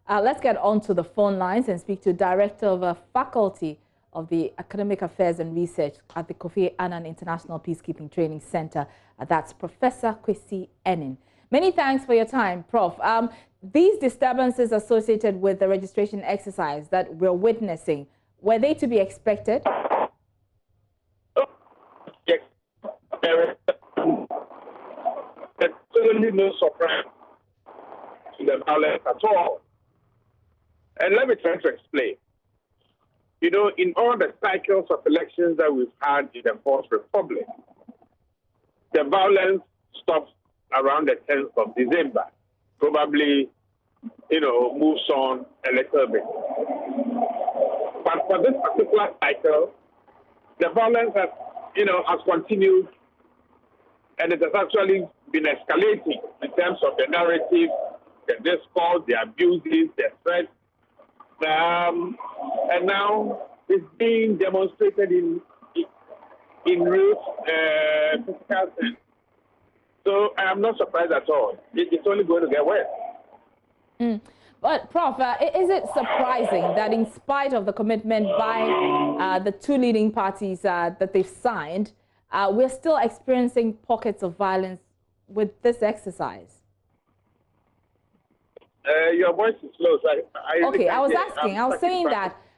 Let's get on to the phone lines and speak to Director of Faculty of the Academic Affairs and Research at the Kofi Annan International Peacekeeping Training Center. That's Professor Kwesi Aning. Many thanks for your time, Prof. These disturbances associated with the registration exercise that we're witnessing, were they to be expected? Yes. There's certainly no surprise to the violence at all. And let me try to explain. You know, in all the cycles of elections that we've had in the Fourth Republic, the violence stops around the 10th of December. Probably, you know, moves on a little bit. But for this particular cycle, the violence has, has continued, and it has actually been escalating in terms of the narrative, the discourse, the abuses, the threats. And now it's being demonstrated in real physical sense. So I am not surprised at all. It's only going to get worse. But, Prof, is it surprising that in spite of the commitment by the two leading parties that they've signed, we're still experiencing pockets of violence with this exercise? Your voice is low. So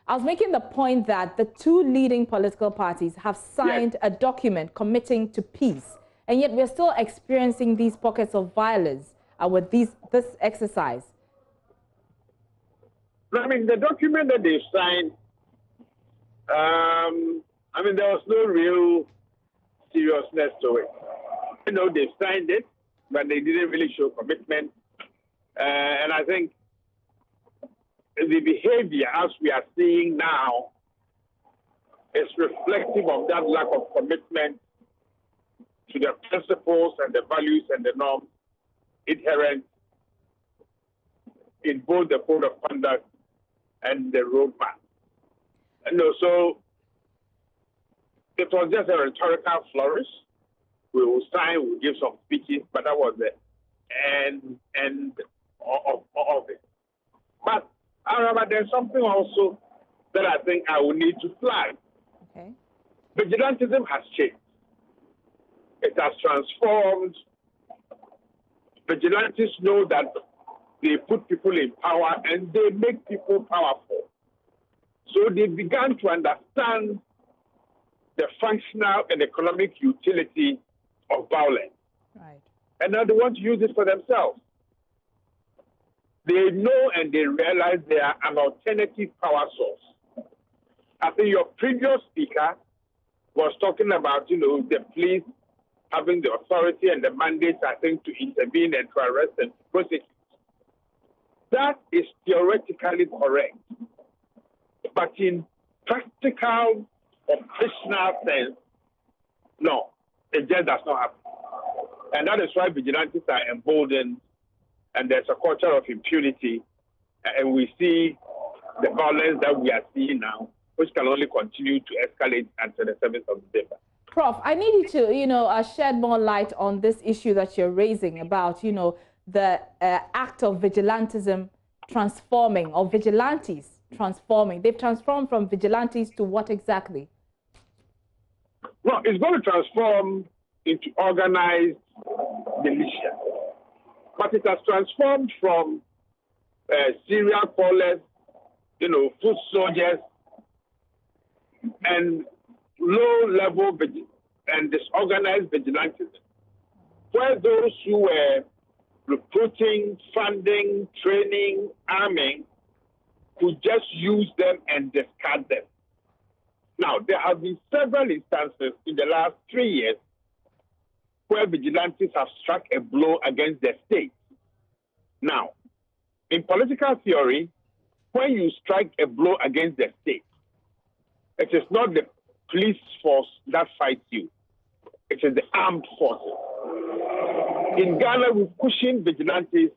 I was making the point that the two leading political parties have signed a document committing to peace, and yet we're still experiencing these pockets of violence with this exercise. I mean, the document that they signed, there was no real seriousness to it. You know, they signed it, but they didn't really show commitment. And I think the behavior, as we are seeing now, is reflective of that lack of commitment to the principles and the values and the norms inherent in both the code of conduct and the roadmap. And so it was just a rhetorical flourish. We will sign, we will give some speeches, but that was the end of it. But however, there's something also that I think I will need to flag. Okay. Vigilantism has changed. It has transformed. Vigilantes know that they put people in power and they make people powerful. So they began to understand the functional and economic utility of violence. Right. And now they want to use it for themselves. They know and they realize they are an alternative power source. I think your previous speaker was talking about, the police having the authority and the mandate, I think, to intervene and to arrest and prosecute. That is theoretically correct. But in practical, operational sense, no, it just does not happen. And that is why vigilantes are emboldened, and there's a culture of impunity, and we see the violence that we are seeing now, which can only continue to escalate until the 7th of December. Prof, I need you to, shed more light on this issue that you're raising about, the act of vigilantism transforming, or vigilantes transforming. They've transformed from vigilantes to what exactly? Well, it's going to transform into organized militia. But it has transformed from serial killers, foot soldiers, and low-level and disorganized vigilantism, where those who were recruiting, funding, training, arming, could just use them and discard them. Now, there have been several instances in the last 3 years where vigilantes have struck a blow against the state. Now, in political theory, when you strike a blow against the state, it is not the police force that fights you. It is the armed forces. In Ghana, we cushion vigilantes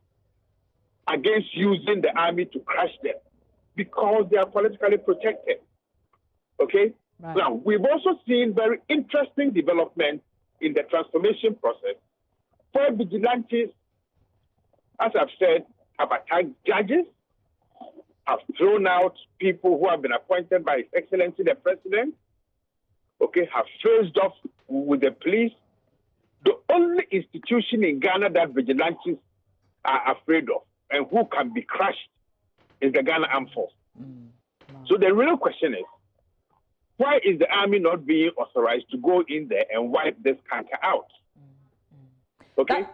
against using the army to crush them because they are politically protected. Okay? Right. Now, we've also seen very interesting developments in the transformation process where vigilantes, as I've said, have attacked judges, have thrown out people who have been appointed by His Excellency the President, okay, have faced off with the police. The only institution in Ghana that vigilantes are afraid of and who can be crushed is the Ghana Armed Force. So the real question is, why is the army not being authorized to go in there and wipe this canker out? Okay?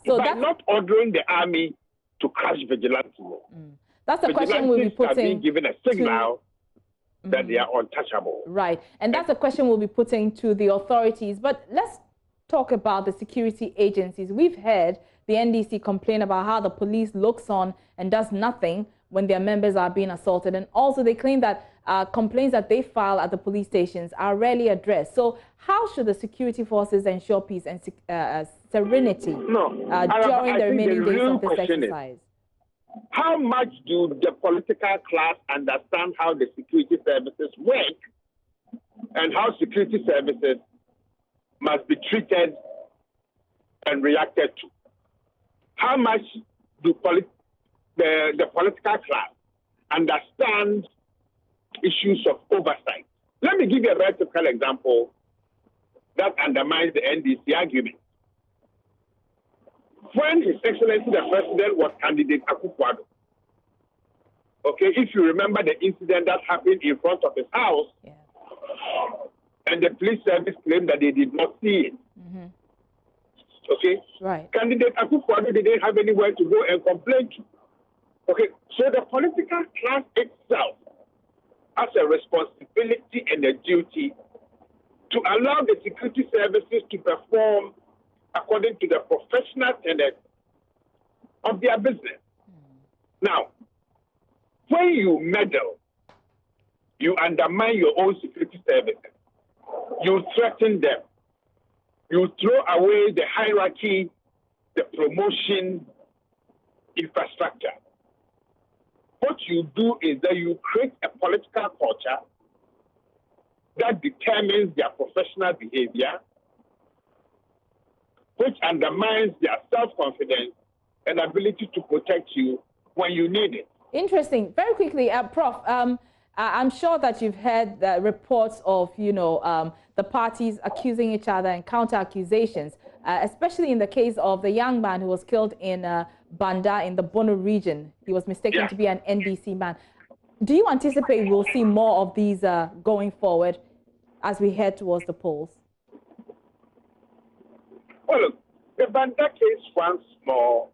So by not ordering the army to crush vigilantes. That's the question we'll be putting. Are being given a signal that they are untouchable. Right. And that's a question we'll be putting to the authorities. But let's talk about the security agencies. We've heard the NDC complain about how the police looks on and does nothing when their members are being assaulted. And also they claim that complaints that they file at the police stations are rarely addressed. So how should the security forces ensure peace and serenity during the remaining days of this exercise? How much do the political class understand how the security services work and how security services must be treated and reacted to? How much do the political class understand issues of oversight? Let me give you a very typical example that undermines the NDC argument. When His Excellency the President was candidate Akufo-Addo, okay, if you remember the incident that happened in front of his house, and the police service claimed that they did not see it. Okay? Right. Candidate Akufo-Addo didn't have anywhere to go and complain to. Okay, so the political class itself has a responsibility and a duty to allow the security services to perform according to the professional tenets of their business. Now, when you meddle, you undermine your own security services, you threaten them, you throw away the hierarchy, the promotion infrastructure. What you do is that you create a political culture that determines their professional behavior, which undermines their self-confidence and ability to protect you when you need it. Interesting. Very quickly, Prof, I'm sure that you've heard the reports of, the parties accusing each other and counter-accusations, especially in the case of the young man who was killed in Banda in the Bono region. He was mistaken to be an NDC man. Do you anticipate we'll see more of these going forward as we head towards the polls? Well, look, the Banda case once more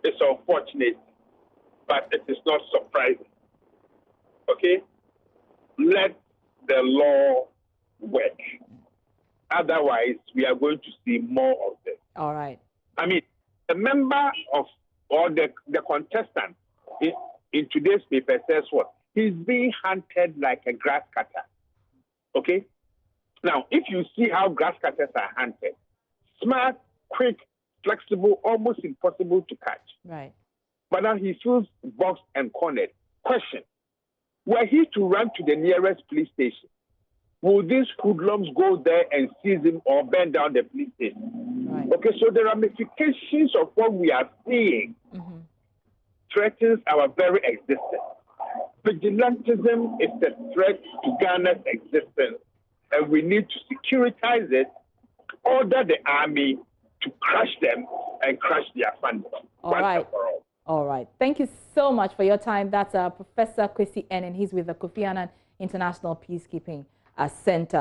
is unfortunate, but it is not surprising. Okay? Let the law work. Otherwise, we are going to see more of this. All right. I mean, the member of, or the contestant in today's paper says what? He's being hunted like a grass cutter. Okay? Now, if you see how grass cutters are hunted, smart, quick, flexible, almost impossible to catch. Right. But now he feels boxed and cornered. Question: were he to run to the nearest police station, will these hoodlums go there and seize him or burn down the police station? Right. Okay, so the ramifications of what we are seeing threatens our very existence. Vigilantism is a threat to Ghana's existence, and we need to securitize it, order the army to crush them and crush their funding. All right. All right. Thank you so much for your time. That's Professor Kwesi Aning. He's with the Kofi Annan International Peacekeeping Center.